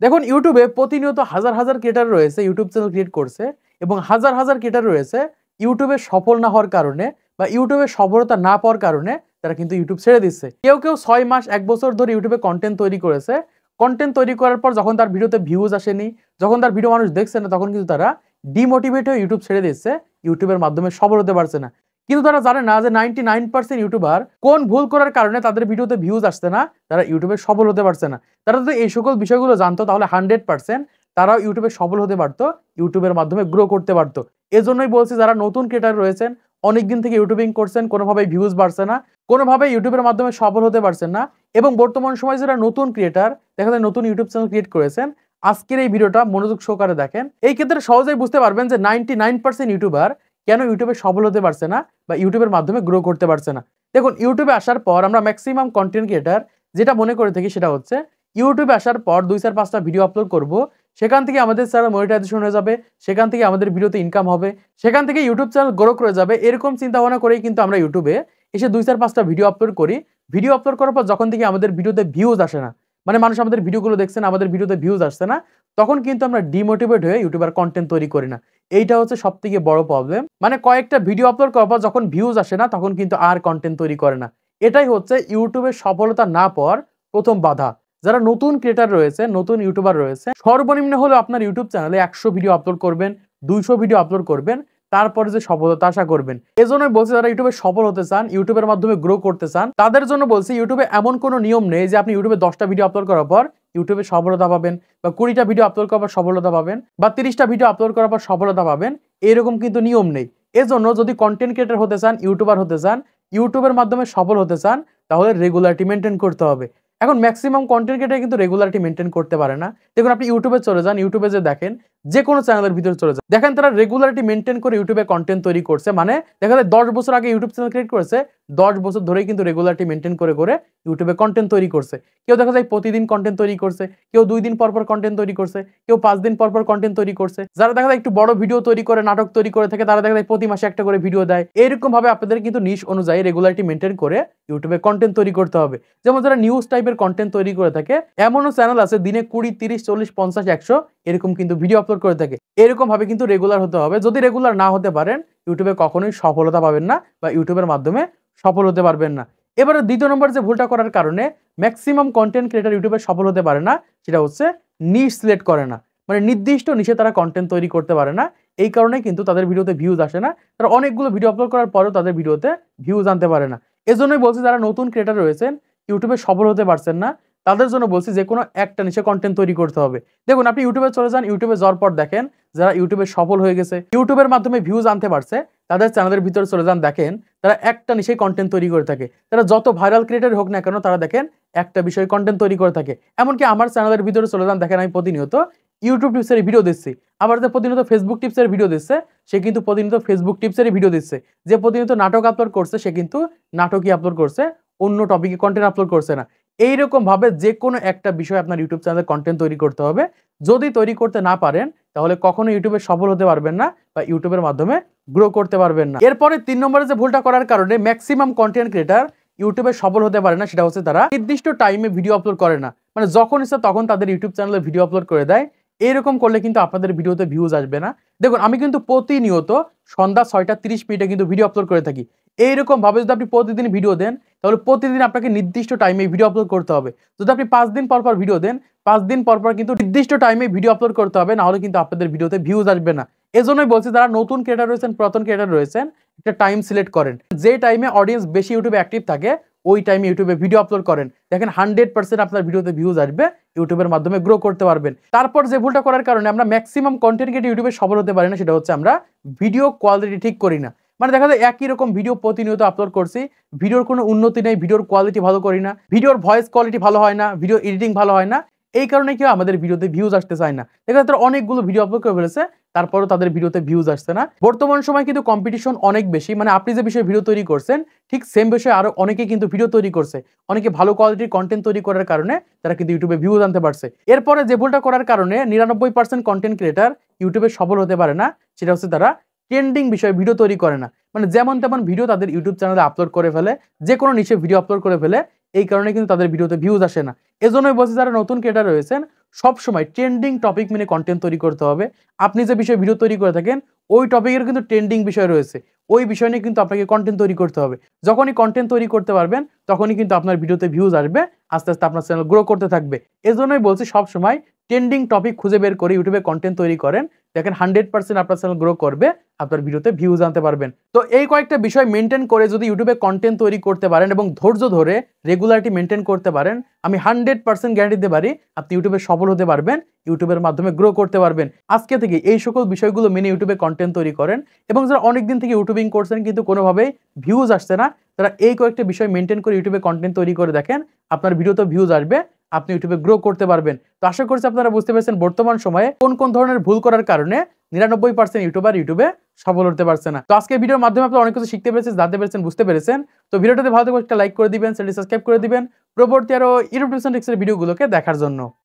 দেখুন ইউটিউবে প্রতিনিয়ত হাজার হাজার ক্রিয়েটার রয়েছে ইউটিউব চ্যানেল ক্রিয়েট করছে এবং হাজার হাজার ক্রিয়েটার রয়েছে ইউটিউবে সফল না হওয়ার কারণে বা ইউটিউবে সফলতা না পাওয়ার কারণে তারা কিন্তু ইউটিউব ছেড়ে দিচ্ছে। কেউ কেউ 6 মাস 1 বছর ধরে ইউটিউবে কন্টেন্ট তৈরি করেছে। কন্টেন্ট তৈরি করার পর যখন তার ভিডিওতে ভিউজ আসেনি, যখন তার ভিডিও মানুষ দেখছে না, তখন কিন্তু তারা ডিমোটিভেট হয়ে ইউটিউব ছেড়ে দিচ্ছে, ইউটিউবের মাধ্যমে সফল হতে পারছে না। কিন্তু তারা জানে না যে 99% ইউটিউবার কোন ভুল করার কারণে তাদের ভিডিওতে ভিউজ আসছে না, তারা ইউটিউবে সফল হতে পারছে না। তারা যদি এই সকল বিষয়গুলো জানতো তাহলে 100% তারাও ইউটিউবে সফল হতে পারতো, ইউটিউবের মাধ্যমে গ্রো করতে পারতো। এজন্যই বলছি যারা নতুন ক্রিয়েটার রয়েছেন, অনেকদিন থেকে ইউটিউবিং করছেন, কোনোভাবেই ভিউজ বাড়ছে না, কোনোভাবেই ইউটিউবের মাধ্যমে সফল হতে পারছেন না, এবং বর্তমান সময়ে যারা নতুন ক্রিয়েটার দেখা যায় নতুন ইউটিউব চ্যানেল ক্রিয়েট করেছেন, আজকের এই ভিডিওটা মনোযোগ সহকারে দেখেন। এই ক্ষেত্রে সহজেই বুঝতে পারবেন যে 99% ইউটিউবার কেন ইউটিউবে সফল হতে পারছে না বা ইউটিউবের মাধ্যমে গ্রো করতে পারছে না। দেখুন ইউটিউবে আসার পর আমরা ম্যাক্সিমাম কন্টেন্ট ক্রিয়েটার যেটা মনে করে থাকি সেটা হচ্ছে ইউটিউবে আসার পর 2-4-5টা ভিডিও আপলোড করব, সেখান থেকে আমাদের চ্যানেল মনিটাইজেশন হয়ে যাবে, সেখান থেকে আমাদের ভিডিওতে ইনকাম হবে, সেখান থেকে ইউটিউব চ্যানেল গ্রো করে যাবে। এরকম চিন্তা ভাবনা করেই কিন্তু আমরা ইউটিউবে এসে 2-4-5টা ভিডিও আপলোড করি। ভিডিও আপলোড করার পর যখন থেকে আমাদের ভিডিওতে ভিউজ আসে না, মানে মানুষ আমাদের ভিডিওগুলো দেখছে না, আমাদের ভিডিওতে ভিউজ আসছে না, তখন কিন্তু আমরা ডিমোটিভেট হয়ে ইউটিউবার কন্টেন্ট তৈরি করি না। এইটা হচ্ছে সবথেকে বড় প্রবলেম। মানে কয়েকটা ভিডিও আপলোড করার পর যখন ভিউজ আসে না, তখন কিন্তু আর কন্টেন্ট তৈরি করে না। এটাই হচ্ছে ইউটিউবের সফলতা না পাওয়ার প্রথম বাধা। যারা নতুন ক্রিয়েটার রয়েছে, নতুন ইউটিউবার রয়েছে, সর্বনিম্ন হলেও আপনার ইউটিউব চ্যানেলে 100 ভিডিও আপলোড করবেন, 200 ভিডিও আপলোড করবেন, তারপরে যে সফলতা আশা করবেন। এজন্যই বলছি যারা ইউটিউবে সফল হতে চান, ইউটিউবের মাধ্যমে গ্রো করতে চান, তাদের জন্য বলছি ইউটিউবে এমন কোনো নিয়ম নেই যে আপনি ইউটিউবে 10টা ভিডিও আপলোড করার পর ইউটিউবে সফলতা পাবেন, বা 20টা ভিডিও আপলোড করার পর সফলতা পাবেন, বা 30টা ভিডিও আপলোড করার পর সফলতা পাবেন। এরকম কিন্তু নিয়ম নেই। এজন্য যদি কন্টেন্ট ক্রিয়েটর হতে চান, ইউটিউবার হতে চান, ইউটিউবের মাধ্যমে সফল হতে চান, তাহলে রেগুলারিটি মেনটেন করতে হবে। এখন ম্যাক্সিমাম কন্টেন্ট ক্রিয়েটর কিন্তু রেগুলারিটি মেনটেন করতে পারে না। দেখুন আপনি ইউটিউবে চলে যান, ইউটিউবে যে দেখেন যে কোনো চ্যানেলের ভিতরে চলে যান, দেখেন তারা রেগুলারিটি মেনটেন করে ইউটিউবে কন্টেন্ট তৈরি করছে। মানে দেখা যায় 10 বছর আগে ইউটিউব চ্যানেল ক্রিয়েট করেছে, 10 বছর ধরেই কিন্তু রেগুলারিটি মেনটেন করে করে ইউটিউবে কন্টেন্ট তৈরি করছে। কেউ দেখা যায় প্রতিদিন কন্টেন্ট তৈরি করছে, কেউ 2 দিন পর পর কন্টেন্ট তৈরি করছে, কেউ 5 দিন পর পর কন্টেন্ট তৈরি করছে। যারা দেখা যায় একটু বড় ভিডিও তৈরি করে, নাটক তৈরি করে থাকে, তারা দেখা যায় প্রতি মাসে একটা করে ভিডিও দেয়। এরকম ভাবে আপনাদের কিন্তু নিশ অনুযায়ী রেগুলারিটি মেনটেন করে ইউটিউবে কন্টেন্ট তৈরি করতে হবে। যেমন যারা নিউজ টাইপের কন্টেন্ট তৈরি করে থাকে, এমনও চ্যানেল আছে দিনে 20, 30, 40, 50, 100 এরকম কিন্তু ভিডিও আপলোড করে থাকে। এরকম ভাবে কিন্তু রেগুলার হতে হবে। যদি রেগুলার না হতে পারেন, ইউটিউবে কখনোই সফলতা পাবেন না বা ইউটিউবের মাধ্যমে সফল হতে পারবেন না। এবারে দ্বিতীয় নম্বর যে ভুলটা করার কারণে ম্যাক্সিমাম কন্টেন্ট ক্রিয়েটর ইউটিউবে সফল হতে পারে না, সেটা হচ্ছে নিশ সিলেক্ট করে না। মানে নির্দিষ্ট নিশে তারা কন্টেন্ট তৈরি করতে পারে না। এই কারণে কিন্তু তাদের ভিডিওতে ভিউজ আসে না। তারা অনেকগুলো ভিডিও আপলোড করার পরেও তাদের ভিডিওতে ভিউজ আনতে পারে না। এজন্যই বলছি যারা নতুন ক্রিয়েটর রয়েছেন, ইউটিউবে সফল হতে পারছেন না, তাদের জন্য বলছি যে কোনো একটা নিশে কন্টেন্ট তৈরি করতে হবে। দেখুন আপনি ইউটিউবে চলে যান, ইউটিউবে যাওয়ার পর দেখেন যারা ইউটিউবে সফল হয়ে গেছে, ইউটিউবের মাধ্যমে ভিউজ আনতে পারছে, তাদের চ্যানেলের ভিতরে চলে যান, দেখেন তারা একটা নিশায় কন্টেন্ট তৈরি করে থাকে। তারা যত ভাইরাল ক্রিয়েটর হোক না কেন, তারা দেখেন একটা বিষয়ে কন্টেন্ট তৈরি করে থাকে। এমনকি আমার চ্যানেলের ভিতরে চলে যান, দেখেন আমি প্রতিনিয়ত ইউটিউব টিপসের ভিডিও দিচ্ছি। আবার যে প্রতিনিয়ত ফেসবুক টিপসের ভিডিও দিচ্ছে, সে কিন্তু প্রতিনিয়ত ফেসবুক টিপসেরই ভিডিও দিচ্ছে। যে প্রতিনিয়ত নাটক আপলোড করছে, সে কিন্তু নাটকই আপলোড করছে, অন্য টপিকে কন্টেন্ট আপলোড করছে না। এইরকম ভাবে যে কোনো একটা বিষয় আপনার ইউটিউব চ্যানেলে কন্টেন্ট তৈরি করতে হবে। যদি তৈরি করতে না পারেন, তাহলে কখনো ইউটিউবে সফল হতে পারবেন না বা ইউটিউবের মাধ্যমে গ্রো করতে পারবেন না। এরপরে 3 নম্বরে যে ভুলটা করার কারণে ম্যাক্সিমাম কন্টেন্ট ক্রিয়েটর ইউটিউবে সফল হতে পারে না, সেটা হচ্ছে তারা নির্দিষ্ট টাইমে ভিডিও আপলোড করে না। মানে যখন ইচ্ছা তখন তাদের ইউটিউব চ্যানেলে ভিডিও আপলোড করে দেয়। এরকম করলে কিন্তু আপনাদের ভিডিওতে ভিউজ আসবে না। দেখুন আমি কিন্তু প্রতিনিয়ত সন্ধ্যা 6টা 30 মিনিটে কিন্তু ভিডিও আপলোড করে থাকি। এইরকম ভাবে যদি আপনি প্রতিদিন ভিডিও দেন, তাহলে প্রতিদিন আপনাকে নির্দিষ্ট টাইমে ভিডিও আপলোড করতে হবে। যদি আপনি 5 দিন পর পর ভিডিও দেন, 5 দিন পর পর কিন্তু নির্দিষ্ট টাইমে ভিডিও আপলোড করতে হবে, না হলে কিন্তু আপনাদের ভিডিওতে ভিউজ আসবে না। এজন্যই বলছি যারা নতুন ক্রিয়েটর রয়েছেন, পুরাতন ক্রিয়েটর রয়েছেন, একটা টাইম সিলেক্ট করেন। যে টাইমে অডিয়েন্স বেশি ইউটিউবে অ্যাক্টিভ থাকে, ওই টাইমে ইউটিউবে ভিডিও আপলোড করেন। দেখেন 100% আপনার ভিডিওতে ভিউজ আসবে, ইউটিউবের মাধ্যমে গ্রো করতে পারবেন। তারপর যে ভুলটা করার কারণে আমরা ম্যাক্সিমাম কন্টেন্ট ক্রিয়েটর ইউটিউবে সফল হতে পারি না, সেটা হচ্ছে আমরা ভিডিও কোয়ালিটি ঠিক করি না। মানে দেখা যায় একই রকম ভিডিও প্রতিনিয়ত আপলোড করছি, ভিডিওর কোনো উন্নতি নেই, ভিডিওর কোয়ালিটি ভালো করি না, ভিডিওর ভয়েস কোয়ালিটি ভালো হয় না, ভিডিও এডিটিং ভালো হয় না। এই কারণে কি আমাদের ভিডিওতে ভিউজ আসতে চায় না। দেখা যায় তারা অনেকগুলো ভিডিও আপলোড করে ফেলেছে, তারপরও তাদের ভিডিওতে ভিউজ আসছে না। বর্তমান সময় কিন্তু কম্পিটিশন অনেক বেশি। মানে আপনি যে বিষয়ে ভিডিও তৈরি করছেন, ঠিক সেম বিষয়ে আরো অনেকে কিন্তু ভিডিও তৈরি করছে। অনেকে ভালো কোয়ালিটির কন্টেন্ট তৈরি করার কারণে তারা কিন্তু ইউটিউবে ভিউজ আনতে পারছে। এরপরে যে ভুলটা করার কারণে 99% কন্টেন্ট ক্রিয়েটর ইউটিউবে সফল হতে পারে না, সেটা হচ্ছে তারা ট্রেন্ডিং বিষয়ে ভিডিও তৈরি করে না। মানে যেমন তেমন ভিডিও তাদের ইউটিউব চ্যানেলে আপলোড করে ফেলে, যে কোনো নিচে ভিডিও আপলোড করে ফেলে। এই কারণে কিন্তু তাদের ভিডিওতে ভিউজ আসে না। এজন্যই বলছি যারা নতুন ক্রিয়েটর রয়েছেন, সবসময় ট্রেন্ডিং টপিক মেনে কন্টেন্ট তৈরি করতে হবে। আপনি যে বিষয়ে ভিডিও তৈরি করে থাকেন, ওই টপিকের কিন্তু ট্রেন্ডিং বিষয় রয়েছে। ওই বিষয় নিয়ে কিন্তু আপনাকে কন্টেন্ট তৈরি করতে হবে। যখনই কন্টেন্ট তৈরি করতে পারবেন, তখনই কিন্তু আপনার ভিডিওতে ভিউজ আসবে। আস্তে, আস্তে আপনার চ্যানেল গ্রো করতে থাকবে। এজন্যই বলছি সবসময় ট্রেন্ডিং টপিক খুঁজে বের করে ইউটিউবে কন্টেন্ট তৈরি করেন। দেখেন 100% আপনার চ্যানেল গ্রো করবে। আপনার ভিডিওতে ভিউজ আনতে পারবেন। তো এই কয়েকটা বিষয় মেইনটেইন করে যদি ইউটিউবে কন্টেন্ট তৈরি করতে পারেন এবং ধৈর্য ধরে রেগুলারিটি মেইনটেইন করতে পারেন, আমি 100% গ্যারান্টি দিতে পারি আপনি ইউটিউবে সফল হতে পারবেন, ইউটিউবের মাধ্যমে গ্রো করতে পারবেন। আজকে থেকে এই সকল বিষয়গুলো মেনে ইউটিউবে কন্টেন্ট তৈরি করেন এবং যারা অনেকদিন থেকে ইউটিউবিং করছেন কিন্তু কোনোভাবেই ভিউজ আসছে না, তারা এই কয়েকটা বিষয় মেইনটেইন করে ইউটিউবে কন্টেন্ট তৈরি করে দেখেন, আপনার ভিডিওতে ভিউজ আসবে, আপনি ইউটিউবে গ্রো করতে পারবেন। তো আশা করছি আপনারা বুঝতে পেরেছেন বর্তমান সময়ে কোন কোন ধরনের ভুল করার কারণে 99% ইউটিউবার ইউটিউবে সফল হতে পারছে না। তো আজকে ভিডিওর মাধ্যমে আপনারা অনেক কিছু শিখতে পেরেছেন, জানতে পেরেছেন, বুঝতে পেরেছেন। তো ভিডিওটাতে ভালো থাকলে একটা লাইক করে দিবেন, চ্যানেলটি সাবস্ক্রাইব করে দিবেন পরবর্তী আরো ইউটিউব টিপস এন্ড ট্রিক্সের ভিডিওগুলোকে দেখার জন্য।